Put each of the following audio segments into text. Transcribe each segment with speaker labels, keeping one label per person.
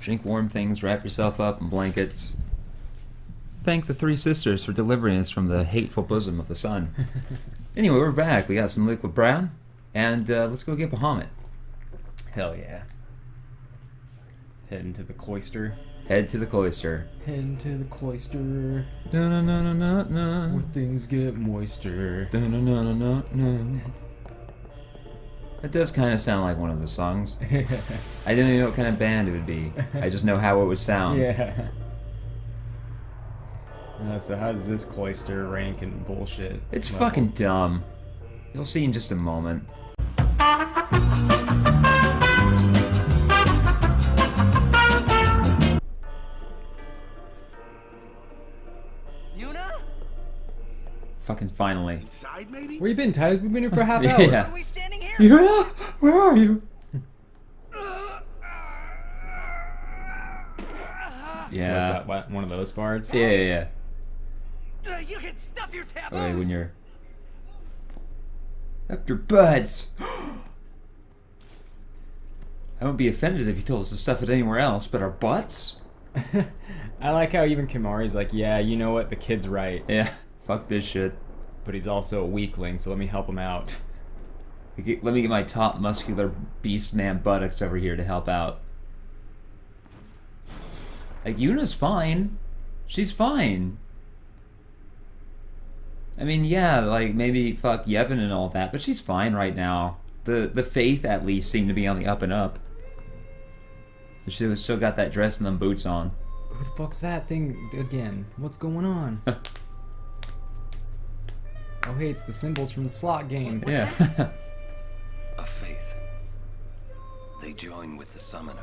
Speaker 1: Drink warm things, wrap yourself up in blankets. Thank the three sisters for delivering us from the hateful bosom of the sun. Anyway, we're back. We got some liquid brown, and let's go get Bahamut.
Speaker 2: Hell yeah. Heading to the cloister.
Speaker 1: Head to the cloister.
Speaker 2: Heading to the cloister.
Speaker 1: Da-na-na-na-na-na.
Speaker 2: Where things get moister.
Speaker 1: Da-na-na-na-na-na. That does kind of sound like one of the songs. I didn't even know what kind of band it would be. I just know how it would sound.
Speaker 2: Yeah. So how does this cloister rank in bullshit?
Speaker 1: It's fucking dumb. You'll see in just a moment.
Speaker 3: Yuna?
Speaker 1: Fucking finally.
Speaker 3: Inside, maybe?
Speaker 2: Where you been, Tyler? We've been here for a half hour.
Speaker 1: Yeah.
Speaker 3: Why are we standing here?
Speaker 1: Yeah? Where are you? Yeah.
Speaker 2: So that's one of those parts.
Speaker 1: Yeah.
Speaker 3: You can stuff your taboos.
Speaker 1: Okay, when you're up your butts. I won't be offended if you told us to stuff it anywhere else, but our butts?
Speaker 2: I like how even Kimari's like, yeah, you know what, the kid's right.
Speaker 1: Yeah, fuck this shit.
Speaker 2: But he's also a weakling, so let me help him out.
Speaker 1: Let me get my top muscular beast man buttocks over here to help out. Like, Yuna's fine. She's fine. I mean, yeah, like, maybe fuck Yevon and all that, but she's fine right now. The faith, at least, seem to be on the up and up. She still got that dress and them boots on.
Speaker 2: Who the fuck's that thing again? What's going on? Oh, hey, it's the symbols from the slot game.
Speaker 1: Yeah.
Speaker 4: A faith. They join with the summoner,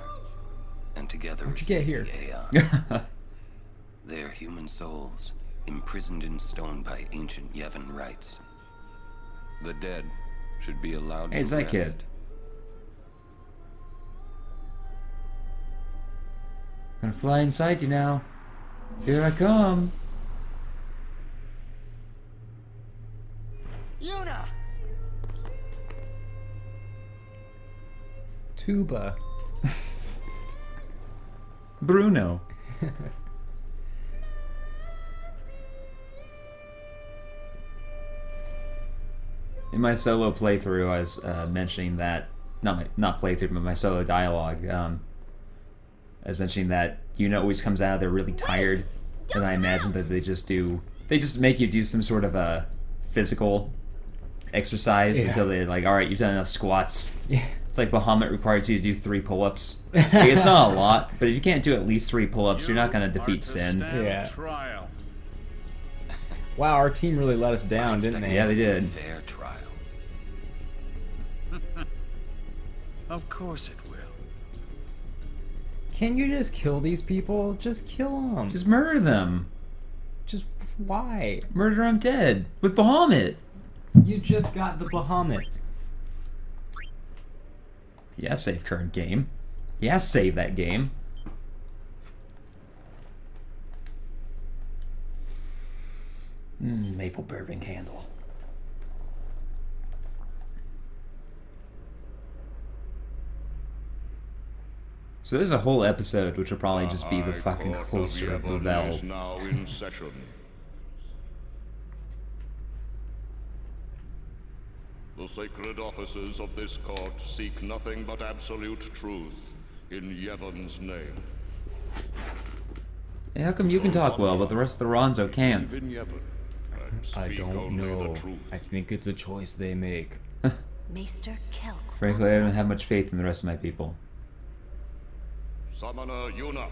Speaker 4: and together
Speaker 2: What'd you get here?
Speaker 4: the Aeon. They are human souls, imprisoned in stone by ancient Yevon rites. The dead should be allowed
Speaker 1: Hey, it's
Speaker 4: to
Speaker 1: that
Speaker 4: rest.
Speaker 1: kid. Gonna fly inside you now. Here I come.
Speaker 3: Yuna!
Speaker 2: Tuba.
Speaker 1: Bruno. In my solo playthrough, I was mentioning that not playthrough, but my solo dialogue. I was mentioning that Yuna always comes out of there really tired, and I imagine that they just make you do some sort of a physical exercise until they're like, all right, you've done enough squats.
Speaker 2: Yeah.
Speaker 1: It's like Bahamut requires you to do 3 pull-ups. Like, it's not a lot, but if you can't do at least 3 pull-ups, you're not gonna defeat Sin.
Speaker 2: Yeah.
Speaker 5: Trial.
Speaker 2: Wow, our team really let us down, didn't they?
Speaker 1: Yeah, they did.
Speaker 4: Fair trial.
Speaker 5: Of course it will.
Speaker 2: Can you just kill these people? Just kill them.
Speaker 1: Just murder them.
Speaker 2: Just why?
Speaker 1: Murder them dead. With Bahamut.
Speaker 2: You just got the Bahamut.
Speaker 1: Yeah, save current game. Yeah, save that game. Maple bourbon candle. So there's a whole episode which will probably just be the fucking cloister of Lavelle.
Speaker 5: Is now in session. The sacred officers of this court seek nothing but absolute truth in Yevon's name.
Speaker 1: Hey, how come you can talk well, but the rest of the Ronzo can't?
Speaker 5: In Yevon,
Speaker 2: I
Speaker 5: speak
Speaker 2: don't
Speaker 5: only
Speaker 2: know.
Speaker 5: the truth.
Speaker 2: I think it's a choice they make.
Speaker 6: Maester Kelk.
Speaker 1: Frankly, I don't have much faith in the rest of my people.
Speaker 5: Summoner Yuna,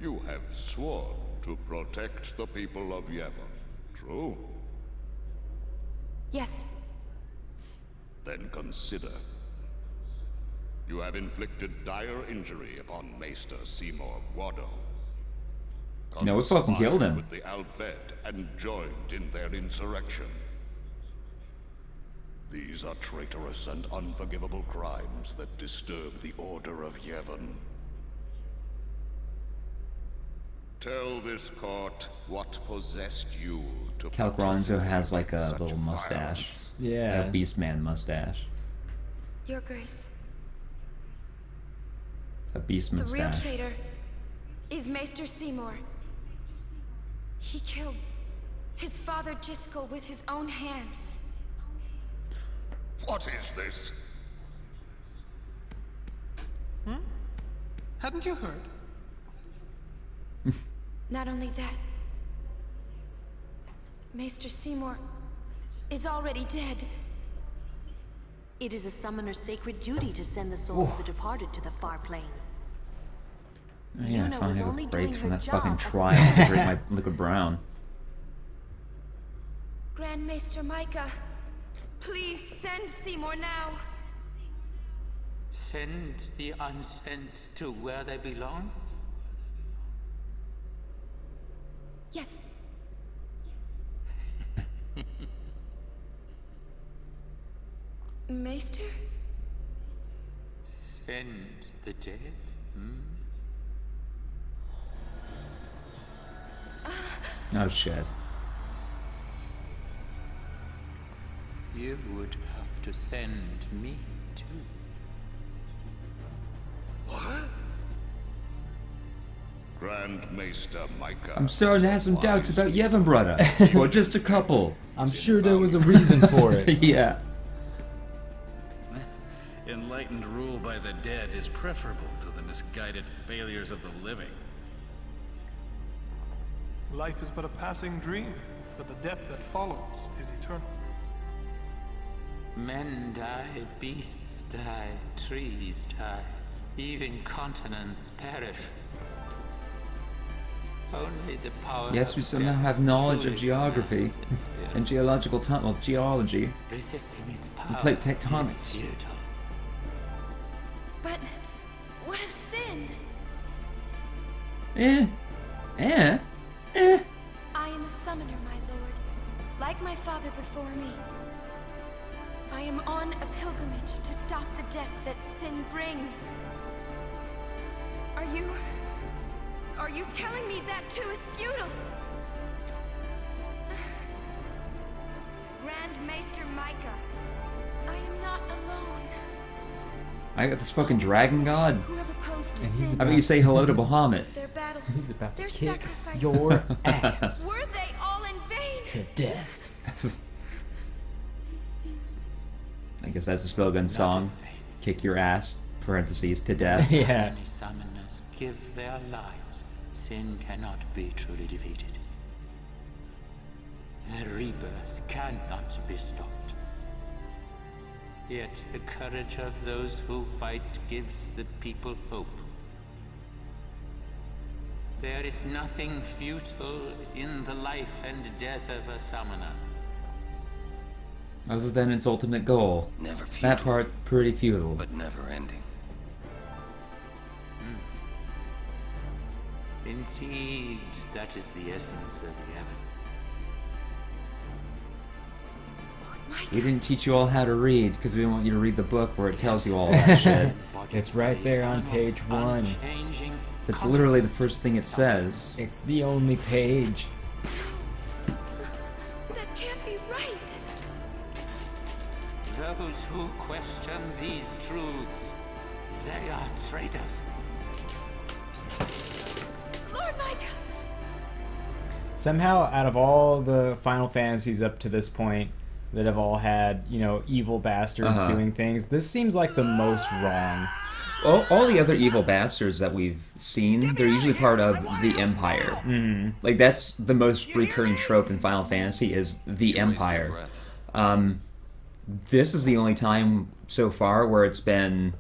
Speaker 5: you have sworn to protect the people of Yevon, true?
Speaker 6: Yes.
Speaker 5: Then consider. You have inflicted dire injury upon Maester Seymour Wado.
Speaker 1: No, we fucking killed him.
Speaker 5: With the Albed and joined in their insurrection. These are traitorous and unforgivable crimes that disturb the order of Yevon. Tell this court what possessed you to
Speaker 1: Calcronzo has like a
Speaker 5: such
Speaker 1: little mustache.
Speaker 2: Yeah.
Speaker 1: A Beastman mustache.
Speaker 6: Your Grace.
Speaker 1: A beast
Speaker 6: The real
Speaker 1: mustache.
Speaker 6: traitor is Maester Seymour. He killed his father Jiskel with his own hands.
Speaker 5: What is this?
Speaker 3: Hadn't you heard?
Speaker 6: Not only that, Maester Seymour is already dead.
Speaker 7: It is a summoner's sacred duty to send the souls of the departed to the far plane.
Speaker 1: Oh, yeah, I
Speaker 7: Yuna
Speaker 1: finally
Speaker 7: was
Speaker 1: have a
Speaker 7: only
Speaker 1: break
Speaker 7: doing
Speaker 1: from
Speaker 7: her
Speaker 1: that fucking
Speaker 7: job as a
Speaker 1: trial to drink my liquid brown.
Speaker 6: Grand Maester Micah, please send Seymour now.
Speaker 8: Send the unsent to where they belong?
Speaker 6: Yes. Maester?
Speaker 8: Send the dead?
Speaker 1: Oh shit.
Speaker 8: You would have to send me too.
Speaker 5: Grand Maester Micah.
Speaker 1: I'm starting to have some doubts about Yevon, brother. Or just a couple.
Speaker 2: I'm sure there was a reason for it.
Speaker 1: Yeah.
Speaker 9: Enlightened rule by the dead is preferable to the misguided failures of the living.
Speaker 10: Life is but a passing dream, but the death that follows is eternal.
Speaker 8: Men die, beasts die, trees die, even continents perish. Only the power
Speaker 1: Yes, we
Speaker 8: of
Speaker 1: somehow
Speaker 8: death
Speaker 1: have knowledge of
Speaker 8: truly
Speaker 1: geography
Speaker 8: commands its spirit.
Speaker 1: and geological geology
Speaker 8: Resisting its
Speaker 1: and
Speaker 8: power
Speaker 1: plate
Speaker 8: is
Speaker 1: tectonics.
Speaker 8: futile.
Speaker 6: But what of sin?
Speaker 1: Eh.
Speaker 6: I am a summoner, my lord, like my father before me. I am on a pilgrimage to stop the death that sin brings. Are you telling me that too is futile? Grand Maester Micah, I am not alone.
Speaker 1: I got this fucking dragon god.
Speaker 6: Who have opposed
Speaker 2: And he's
Speaker 6: sin,
Speaker 1: How about you say hello to Bahamut?
Speaker 6: their battles,
Speaker 2: He's about to
Speaker 6: their
Speaker 2: kick
Speaker 6: sacrifices.
Speaker 2: your ass
Speaker 6: Were they all in vain?
Speaker 2: to death.
Speaker 1: I guess that's the Spellgun song. Kick your ass, parentheses, to death.
Speaker 2: Yeah.
Speaker 8: Many summoners give their lives. Sin cannot be truly defeated. The rebirth cannot be stopped. Yet the courage of those who fight gives the people hope. There is nothing futile in the life and death of a summoner.
Speaker 1: Other than its ultimate goal.
Speaker 4: Never
Speaker 1: That
Speaker 4: futile,
Speaker 1: part, pretty futile.
Speaker 4: but never ending.
Speaker 8: Indeed, that is the essence of Yevon.
Speaker 1: We didn't teach you all how to read because we want you to read the book where it tells you all that shit.
Speaker 2: It's right there on page 1.
Speaker 8: Unchanging,
Speaker 1: That's literally the first thing it says.
Speaker 2: It's the only page.
Speaker 6: That can't be right.
Speaker 8: those who question these truths, they are traitors.
Speaker 6: Lord Micah!
Speaker 2: Somehow, out of all the Final Fantasies up to this point that have all had, you know, evil bastards doing things, this seems like the most wrong.
Speaker 1: All the other evil bastards that we've seen, they're usually part of the Empire.
Speaker 2: Mm-hmm.
Speaker 1: Like, that's the most recurring trope in Final Fantasy is the Empire. This is the only time so far where it's been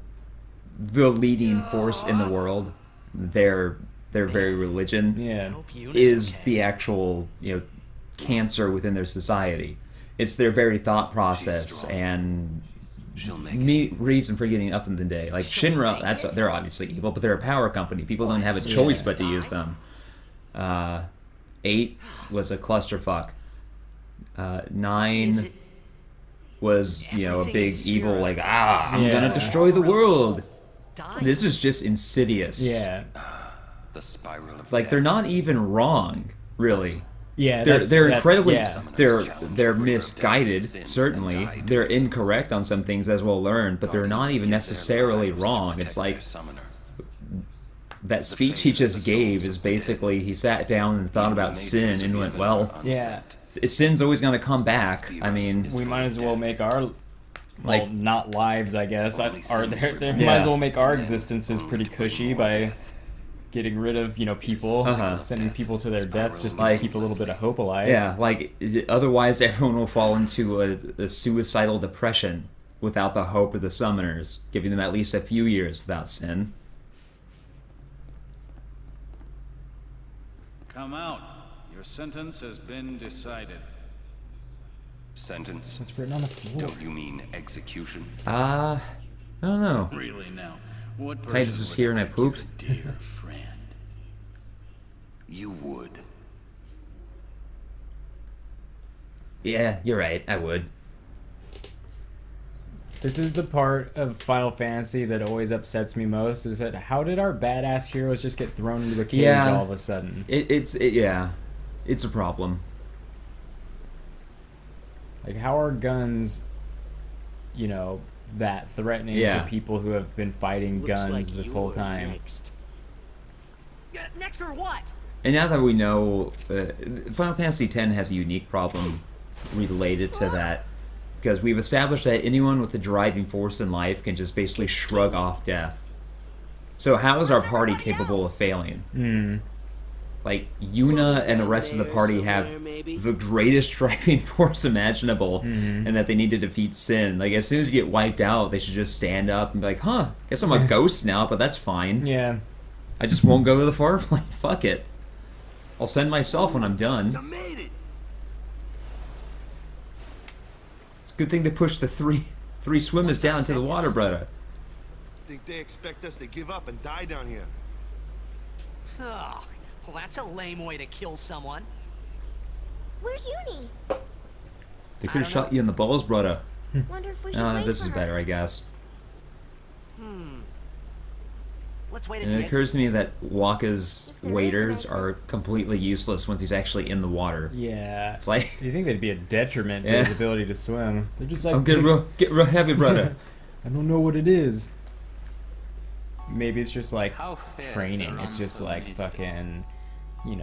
Speaker 1: the leading force in the world. Their very religion
Speaker 2: Yeah.
Speaker 1: is the actual, you know, cancer within their society. It's their very thought process and reason for getting up in the day. Like Shinra, they're obviously evil, but they're a power company. People don't have a choice but to use them. 8 was a clusterfuck. 9 was, you know, a big evil, like, I'm gonna destroy the world. This is just insidious.
Speaker 2: Yeah.
Speaker 4: The spiral of
Speaker 1: Like,
Speaker 4: death.
Speaker 1: they're not even wrong, really.
Speaker 2: Yeah.
Speaker 1: They're incredibly
Speaker 2: Yeah.
Speaker 1: they're misguided, certainly. They're incorrect on some things, as we'll learn, but they're not even necessarily wrong. It's like that speech he just gave is basically he sat down and thought about sin and went, well,
Speaker 2: Yeah.
Speaker 1: sin's always going to come back. I mean,
Speaker 2: We might as well make our,
Speaker 1: Like-
Speaker 2: not lives, I guess. Might
Speaker 1: Yeah.
Speaker 2: as well make our existences pretty cushy by getting rid of, people, sending people to their deaths just to
Speaker 1: Like-
Speaker 2: keep a little bit of hope alive.
Speaker 1: yeah, like, otherwise everyone will fall into a suicidal depression without the hope of the summoners, giving them at least a few years without sin.
Speaker 9: Come out. Your sentence has been decided.
Speaker 4: Sentence?
Speaker 2: It's written on the floor.
Speaker 4: Don't you mean execution?
Speaker 1: I don't know.
Speaker 9: Really now, what
Speaker 1: Titus
Speaker 9: person
Speaker 1: was
Speaker 9: would
Speaker 1: here and I
Speaker 9: execute
Speaker 1: pooped.
Speaker 9: a dear friend?
Speaker 4: You would.
Speaker 1: Yeah, you're right, I would.
Speaker 2: This is the part of Final Fantasy that always upsets me most, is that how did our badass heroes just get thrown into a cage
Speaker 1: Yeah.
Speaker 2: all of a sudden?
Speaker 1: It's a problem.
Speaker 2: Like, how are guns, that threatening
Speaker 1: Yeah.
Speaker 2: to people who have been fighting guns this whole time?
Speaker 3: Next for what?
Speaker 1: And now that we know, Final Fantasy X has a unique problem related to that, because we've established that anyone with a driving force in life can just basically shrug off death. So how is our party capable of failing? Like, Yuna and the rest of the party have the greatest driving force imaginable, and that they need to defeat Sin. Like, as soon as you get wiped out, they should just stand up and be like, huh, guess I'm a ghost now, but that's fine.
Speaker 2: Yeah.
Speaker 1: I just won't go to the Farflame. Fuck it. I'll send myself when I'm done.
Speaker 3: You made it.
Speaker 1: It's a good thing to push the three swimmers down into the water, brother.
Speaker 11: Think they expect us to give up and die down here?
Speaker 3: Oh, well, that's a lame way to kill someone.
Speaker 6: Where's Uni?
Speaker 1: They could have shot you in the balls, brother.
Speaker 6: Wonder if we should wait
Speaker 1: This
Speaker 6: for
Speaker 1: is
Speaker 6: her.
Speaker 1: better, I guess.
Speaker 3: Let's wait at
Speaker 1: And
Speaker 3: the
Speaker 1: it occurs to me that
Speaker 6: If
Speaker 1: Waka's
Speaker 6: there is an
Speaker 1: waiters
Speaker 6: exit.
Speaker 1: are completely useless once he's actually in the water.
Speaker 2: Yeah.
Speaker 1: It's like,
Speaker 2: You think they'd be a detriment to
Speaker 1: Yeah.
Speaker 2: his ability to swim? They're just like,
Speaker 1: I'm getting real heavy, brother.
Speaker 2: I don't know what it is. Maybe it's just like
Speaker 8: How fair is
Speaker 2: training.
Speaker 8: the
Speaker 2: It's just like
Speaker 8: run
Speaker 2: fucking,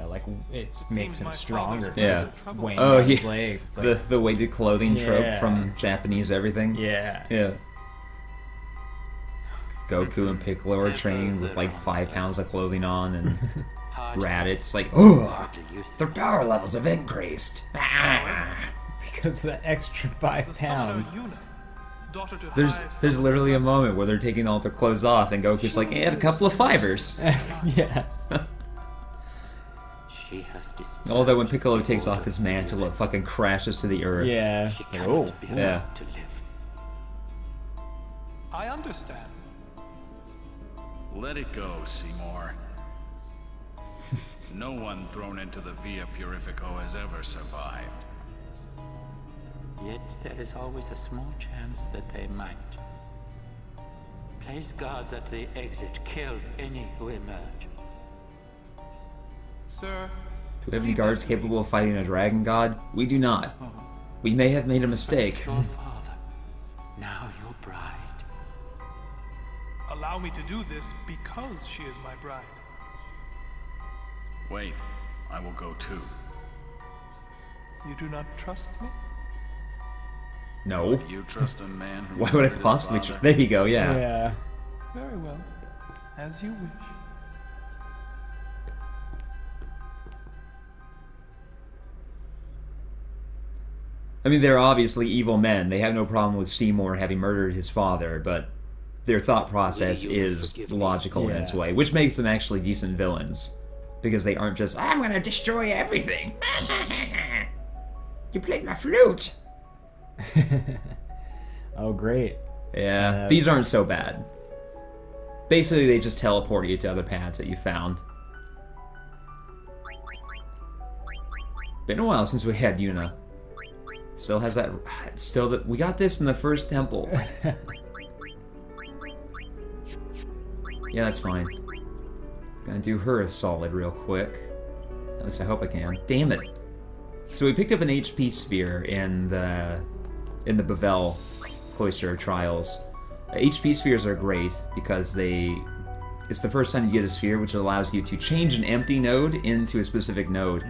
Speaker 2: like it makes him
Speaker 10: my
Speaker 2: stronger
Speaker 10: father's
Speaker 2: because
Speaker 1: Yeah.
Speaker 2: it's weighing
Speaker 1: Oh,
Speaker 2: on his
Speaker 1: yeah.
Speaker 2: legs. It's like,
Speaker 1: The weighted clothing trope
Speaker 2: Yeah.
Speaker 1: from Japanese everything.
Speaker 2: yeah.
Speaker 1: Yeah. Goku and Piccolo are trained with like 5 pounds of clothing on, and Raditz like, oh, their power levels have increased.
Speaker 2: Because of that extra 5 pounds.
Speaker 10: Daughter to
Speaker 1: There's literally a moment where they're taking all their clothes off, and Goku's like, add a couple of fivers.
Speaker 2: Yeah.
Speaker 8: She has
Speaker 1: Although when Piccolo takes off his mantle, it fucking crashes to the earth.
Speaker 2: Yeah.
Speaker 8: She
Speaker 2: Like,
Speaker 8: cannot
Speaker 2: oh.
Speaker 8: be
Speaker 1: Yeah.
Speaker 8: allowed to live.
Speaker 10: I understand.
Speaker 9: Let it go, Seymour. No one thrown into the Via Purifico has ever survived.
Speaker 8: Yet there is always a small chance that they might. Place guards at the exit. Kill any who emerge.
Speaker 10: Sir,
Speaker 1: Do we have any guards capable of fighting a dragon god? We do not. We may have made a mistake.
Speaker 8: Your father. Now your bride.
Speaker 10: allow me to do this because she is my bride.
Speaker 9: Wait, I will go too.
Speaker 10: You do not trust me?
Speaker 1: No.
Speaker 9: You trust a man who
Speaker 1: Why would I
Speaker 9: murdered his
Speaker 1: possibly?
Speaker 9: father?
Speaker 1: There you go. Yeah.
Speaker 2: Yeah.
Speaker 10: Very well. As you wish.
Speaker 1: I mean, they're obviously evil men. They have no problem with Seymour having murdered his father, but their thought process is logical in its way, which makes them actually decent villains. Because they aren't just, I'm gonna destroy everything. You played my flute.
Speaker 2: Oh, great.
Speaker 1: Yeah, these aren't so bad. Basically, they just teleport you to other paths that you found. Been a while since we had Yuna. Still has that. Still that we got this in the first temple. Yeah, that's fine. Gonna do her a solid real quick. At least I hope I can. Damn it! So we picked up an HP sphere in the Bavel Cloister Trials. HP spheres are great because they it's the first time you get a sphere, which allows you to change an empty node into a specific node.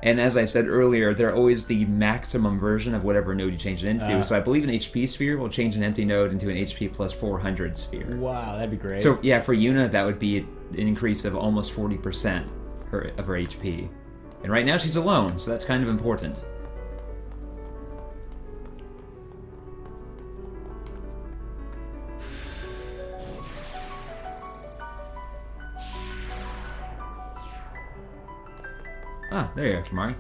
Speaker 1: And as I said earlier, they're always the maximum version of whatever node you change it into. So I believe an HP sphere will change an empty node into an HP plus 400 sphere.
Speaker 2: Wow, that'd be great.
Speaker 1: So yeah, for Yuna, that would be an increase of almost 40% of her HP. And right now she's alone, so that's kind of important. Ah, there you are, Kimari.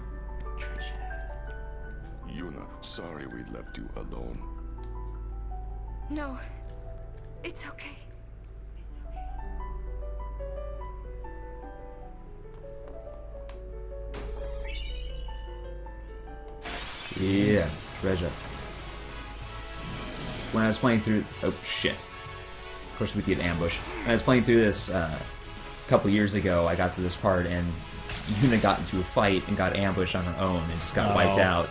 Speaker 5: Yuna, sorry we left you alone.
Speaker 6: No. It's okay.
Speaker 1: Yeah, treasure. When I was playing through... Oh, shit. Of course we get ambushed. When I was playing through this a couple years ago, I got to this part and Yuna got into a fight and got ambushed on her own and just got wiped out.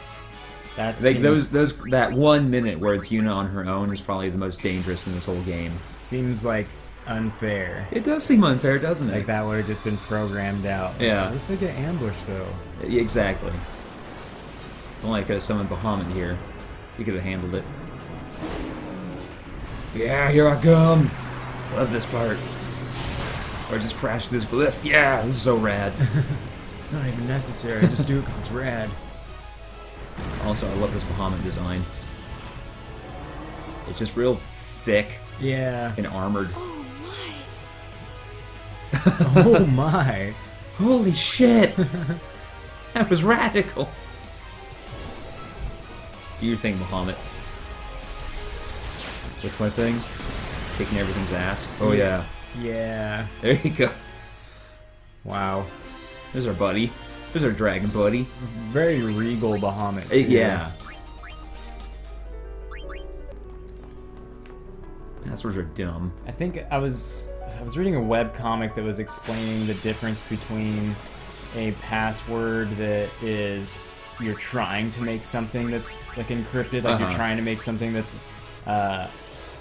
Speaker 2: That
Speaker 1: like
Speaker 2: seems,
Speaker 1: that 1 minute where it's Yuna on her own is probably the most dangerous in this whole game.
Speaker 2: seems like unfair.
Speaker 1: It does seem unfair, doesn't it?
Speaker 2: Like that would have just been programmed out.
Speaker 1: Yeah.
Speaker 2: What if they get ambushed though?
Speaker 1: Exactly. If only I could have summoned Bahamut here. He could have handled it. Yeah, here I come! Love this part. Or just crash this glyph. Yeah, this is so rad.
Speaker 2: It's not even necessary. Just do it because it's rad.
Speaker 1: Also, I love this Bahamut design. It's just real thick.
Speaker 2: Yeah.
Speaker 1: And armored.
Speaker 6: Oh my.
Speaker 2: Oh my.
Speaker 1: Holy shit! That was radical. Do your thing, Bahamut. What's my thing? Kicking everything's ass. Oh yeah.
Speaker 2: Yeah.
Speaker 1: There you go.
Speaker 2: Wow.
Speaker 1: There's our buddy. There's our dragon buddy.
Speaker 2: Very regal Bahamut. Too.
Speaker 1: Yeah. That's where they're dumb.
Speaker 2: I think I was reading a webcomic that was explaining the difference between a password that is you're trying to make something that's like encrypted, like you're trying to make something that's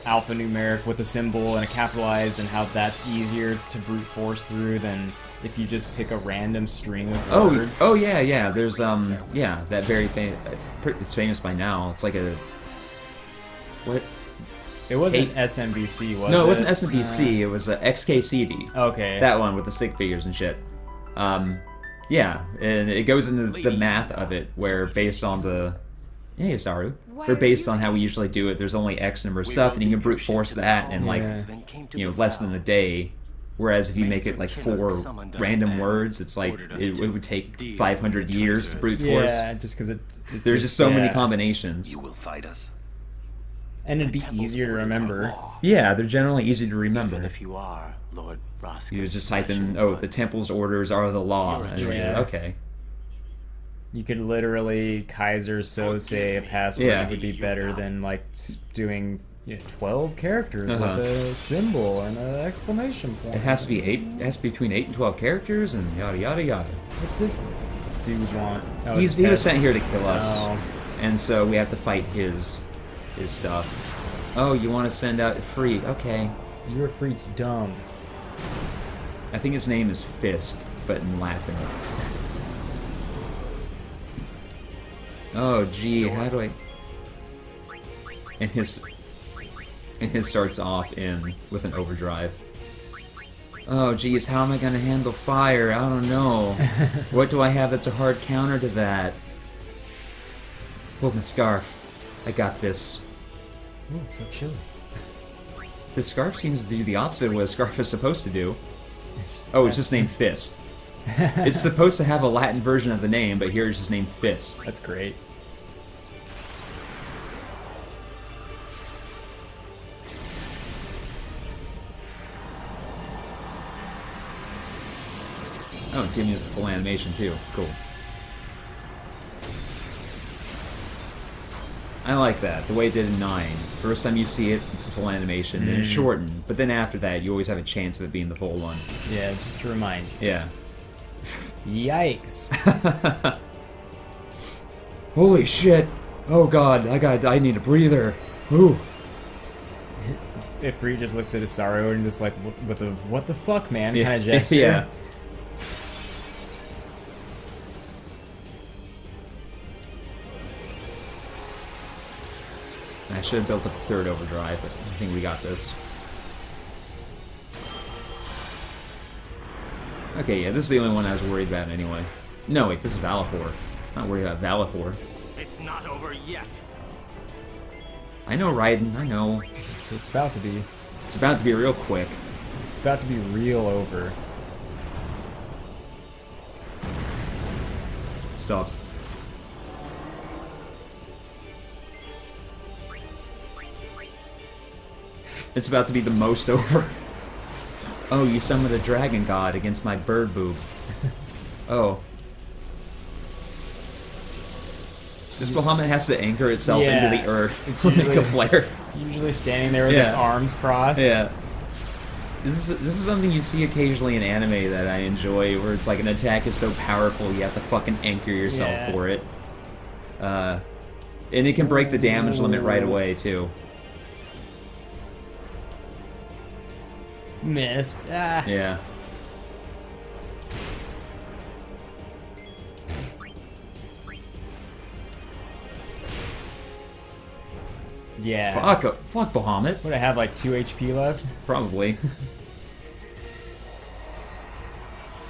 Speaker 2: alphanumeric with a symbol and a capitalized, and how that's easier to brute force through than if you just pick a random string of words.
Speaker 1: Oh yeah, yeah. There's yeah, that very famous. It's famous by now. It's like a what?
Speaker 2: It wasn't SMBC, was it?
Speaker 1: No, it wasn't SMBC. It was XKCD.
Speaker 2: Okay.
Speaker 1: That one with the stick figures and shit. Yeah, and it goes into the math of it, where based on the hey Saru, where based on how we usually do it, there's only X number of stuff, and you can brute force that in like less than a day. Whereas if you make it like 4 random words, it's like it would take 500 years to brute force.
Speaker 2: Yeah, just because
Speaker 1: there's just so many combinations.
Speaker 4: You will fight us.
Speaker 2: And it'd be easier to remember.
Speaker 1: Yeah, they're generally easy to remember.
Speaker 8: Even if you are Lord Roscoe.
Speaker 1: You just type in, oh, the temple's orders are the law. And okay.
Speaker 2: You could literally Kaiser say a password.
Speaker 1: Yeah.
Speaker 2: It would be better than like doing 12 characters with a symbol and an exclamation point.
Speaker 1: It has to be 8. It has to be between 8 and 12 characters, and yada yada yada.
Speaker 2: What's this dude want? Oh,
Speaker 1: he was sent here to kill us, and so we have to fight his stuff. Oh, you want to send out Freed? Okay.
Speaker 2: Your Freed's dumb.
Speaker 1: I think his name is Fist, but in Latin. Oh, gee, how do I? And his starts off with an overdrive. Oh, geez, how am I gonna handle fire? I don't know. What do I have that's a hard counter to that? Oh, my scarf. I got this.
Speaker 2: Oh, it's so chilly.
Speaker 1: The scarf seems to do the opposite of what a scarf is supposed to do. Oh, it's just named Fist. It's supposed to have a Latin version of the name, but here it's just named Fist.
Speaker 2: That's great.
Speaker 1: Oh, it's giving us the full animation too. Cool. I like that. The way it did in 9. First time you see it, it's the full animation, then it's shortened. But then after that, you always have a chance of it being the full one.
Speaker 2: Yeah, just to remind you.
Speaker 1: Yeah.
Speaker 2: Yikes.
Speaker 1: Holy shit! Oh god, I need a breather. Ooh.
Speaker 2: Ifrit just looks at Isaru and just like, what the fuck, man,
Speaker 1: Yeah.
Speaker 2: kind of gesture.
Speaker 1: Yeah. I should have built up a third overdrive, but I think we got this. Okay, yeah, this is the only one I was worried about anyway. No, wait, this is Valifor. Not worried about Valifor.
Speaker 12: It's not over yet.
Speaker 1: I know, Raiden, I know.
Speaker 2: It's about to be.
Speaker 1: It's about to be real quick.
Speaker 2: It's about to be real over.
Speaker 1: Sup? It's about to be the most over. Oh, you summoned a dragon god against my bird boob. Oh. This Bahamut has to anchor itself into the earth to make a flare.
Speaker 2: Usually standing there with its arms crossed.
Speaker 1: Yeah. This is something you see occasionally in anime that I enjoy, where it's like an attack is so powerful you have to fucking anchor yourself for it. And it can break the damage limit right away, too.
Speaker 2: Missed. Ah.
Speaker 1: Yeah.
Speaker 2: Yeah.
Speaker 1: Fuck Bahamut.
Speaker 2: Would I have like 2 HP left?
Speaker 1: Probably.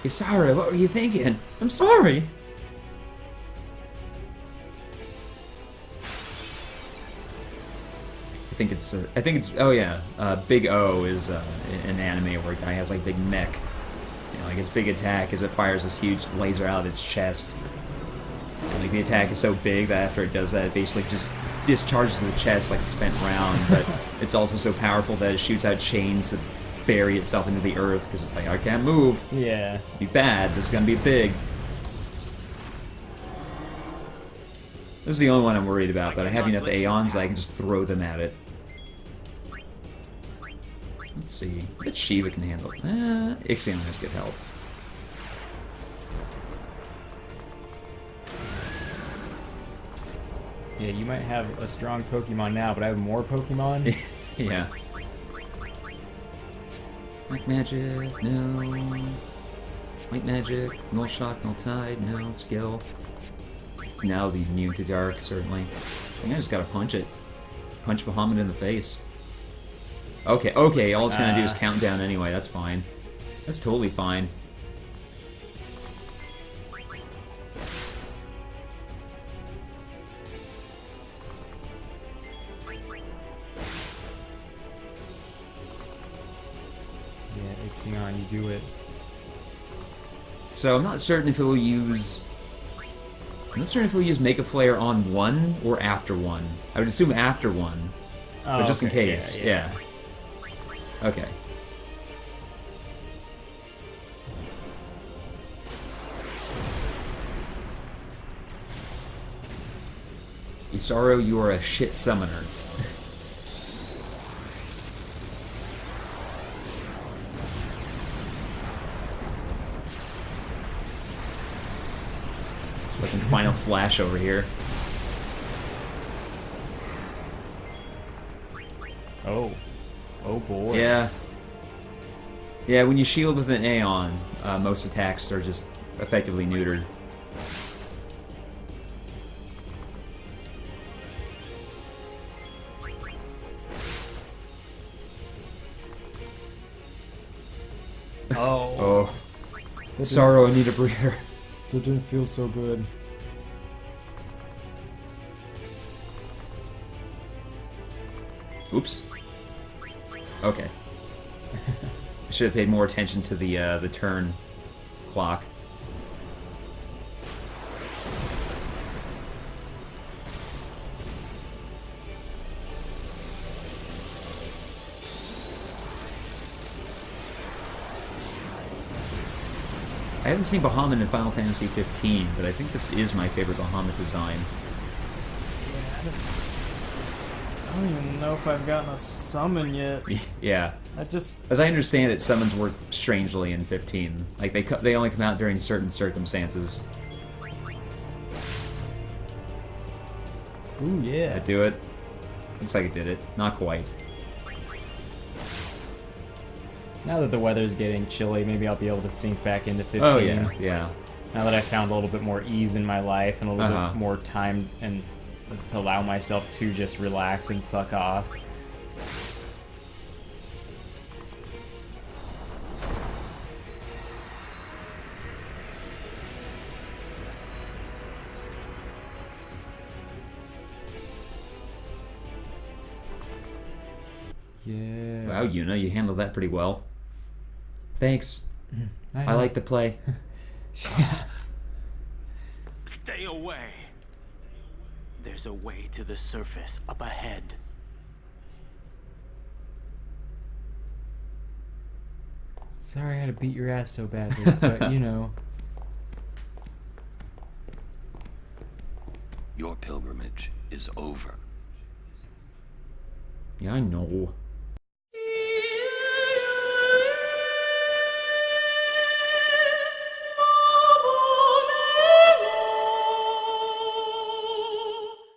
Speaker 1: Isaru, what were you thinking? I'm sorry. I think it's. Oh yeah, Big O is an anime where a guy has like big mech. You know, like its big attack is it fires this huge laser out of its chest. And, like the attack is so big that after it does that, it basically just discharges the chest like a spent round. But it's also so powerful that it shoots out chains that bury itself into the earth because it's like, I can't move.
Speaker 2: Yeah.
Speaker 1: Be bad. This is gonna be big. This is the only one I'm worried about, but I have enough Aeons that I can just throw them at it. Let's see. I bet Shiva can handle it. Ixion has good health.
Speaker 2: Yeah, you might have a strong Pokemon now, but I have more Pokemon?
Speaker 1: Yeah. Black magic, no. White magic, no shock, no tide, no skill. Now I'll be immune to dark, certainly. I think I just gotta punch it. Punch Bahamut in the face. Okay, okay, all it's gonna do is count down anyway, that's fine. That's totally fine.
Speaker 2: Yeah, Ixion, you do it.
Speaker 1: So I'm not certain if it will use... I'm not certain if we'll use Make a Flare on 1 or after 1. I would assume after 1. But just in case, yeah. Okay. Isaru, you are a shit summoner. Fucking final flash over here.
Speaker 2: Oh. Oh boy.
Speaker 1: Yeah. Yeah, when you shield with an Aeon, most attacks are just effectively neutered.
Speaker 2: Oh.
Speaker 1: Oh. Sorrow, I need a breather.
Speaker 2: That didn't feel so good.
Speaker 1: Oops. Okay. I should have paid more attention to the turn clock. I haven't seen Bahamut in Final Fantasy 15, but I think this is my favorite Bahamut design.
Speaker 2: Yeah, I don't even know if I've gotten a summon yet.
Speaker 1: Yeah.
Speaker 2: As
Speaker 1: I understand it, summons work strangely in 15. Like, they only come out during certain circumstances.
Speaker 2: Ooh, yeah.
Speaker 1: Did it do it? Looks like it did it. Not quite.
Speaker 2: Now that the weather's getting chilly, maybe I'll be able to sink back into 15.
Speaker 1: Oh yeah, yeah.
Speaker 2: Now that I found a little bit more ease in my life and a little bit more time and to allow myself to just relax and fuck off. Yeah.
Speaker 1: Wow, Yuna, you handled that pretty well. Thanks. I like to play.
Speaker 12: Stay away. There's a way to the surface up ahead.
Speaker 2: Sorry I had to beat your ass so badly, but you know.
Speaker 4: Your pilgrimage is over.
Speaker 1: Yeah, I know.